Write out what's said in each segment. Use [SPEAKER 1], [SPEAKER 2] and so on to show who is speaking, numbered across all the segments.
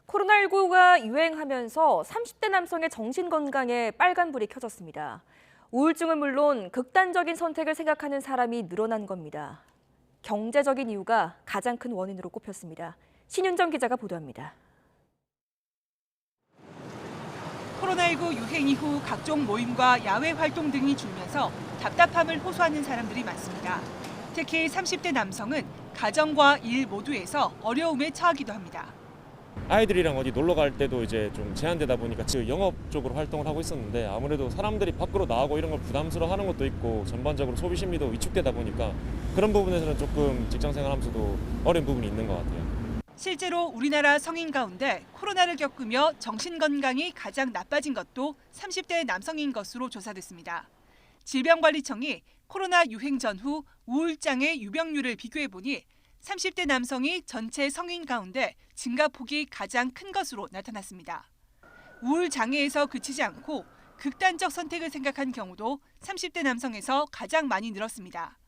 [SPEAKER 1] 코로나19가 유행하면서 30대 남성의 정신건강에 빨간불이 켜졌습니다. 우울증은 물론 극단적인 선택을 생각하는 사람이 늘어난 겁니다. 경제적인 이유가 가장 큰 원인으로 꼽혔습니다. 신윤정 기자가 보도합니다.
[SPEAKER 2] 코로나19 유행 이후 각종 모임과 야외 활동 등이 줄면서 답답함을 호소하는 사람들이 많습니다. 특히 30대 남성은 가정과 일 모두에서 어려움에 처하기도 합니다.
[SPEAKER 3] 아이들이랑 어디 놀러 갈 때도 이제 좀 제한되다 보니까 영업 쪽으로 활동을 하고 있었는데 아무래도 사람들이 밖으로 나오고 이런 걸 부담스러워하는 것도 있고 전반적으로 소비 심리도 위축되다 보니까 그런 부분에서는 조금 직장 생활하면서도 어려운 부분이 있는 것 같아요.
[SPEAKER 2] 실제로 우리나라 성인 가운데 코로나를 겪으며 정신건강이 가장 나빠진 것도 30대 남성인 것으로 조사됐습니다. 질병관리청이 코로나 유행 전후 우울장애 유병률을 비교해보니 30대 남성이 전체 성인 가운데 증가폭이 가장 큰 것으로 나타났습니다. 우울장애에서 그치지 않고 극단적 선택을 생각한 경우도 30대 남성에서 가장 많이 늘었습니다.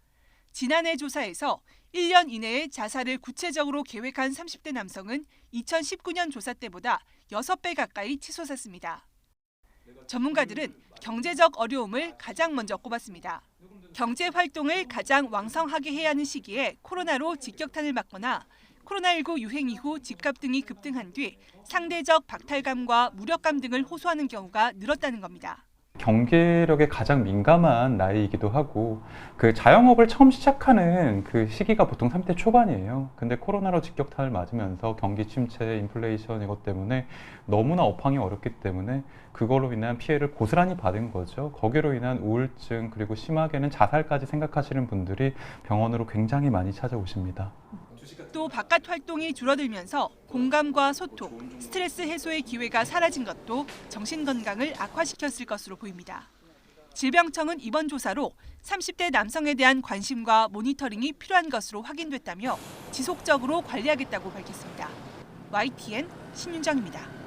[SPEAKER 2] 지난해 조사에서 1년 이내에 자살을 구체적으로 계획한 30대 남성은 2019년 조사 때보다 6배 가까이 치솟았습니다. 전문가들은 경제적 어려움을 가장 먼저 꼽았습니다. 경제 활동을 가장 왕성하게 해야 하는 시기에 코로나로 직격탄을 맞거나 코로나19 유행 이후 집값 등이 급등한 뒤 상대적 박탈감과 무력감 등을 호소하는 경우가 늘었다는 겁니다.
[SPEAKER 4] 경제력에 가장 민감한 나이이기도 하고 그 자영업을 처음 시작하는 그 시기가 보통 30대 초반이에요. 근데 코로나로 직격탄을 맞으면서 경기 침체, 인플레이션 이것 때문에 너무나 업황이 어렵기 때문에 그걸로 인한 피해를 고스란히 받은 거죠. 거기로 인한 우울증 그리고 심하게는 자살까지 생각하시는 분들이 병원으로 굉장히 많이 찾아오십니다.
[SPEAKER 2] 또 바깥 활동이 줄어들면서 공감과 소통, 스트레스 해소의 기회가 사라진 것도 정신 건강을 악화시켰을 것으로 보입니다. 질병청은 이번 조사로 30대 남성에 대한 관심과 모니터링이 필요한 것으로 확인됐다며 지속적으로 관리하겠다고 밝혔습니다. YTN 신윤정입니다.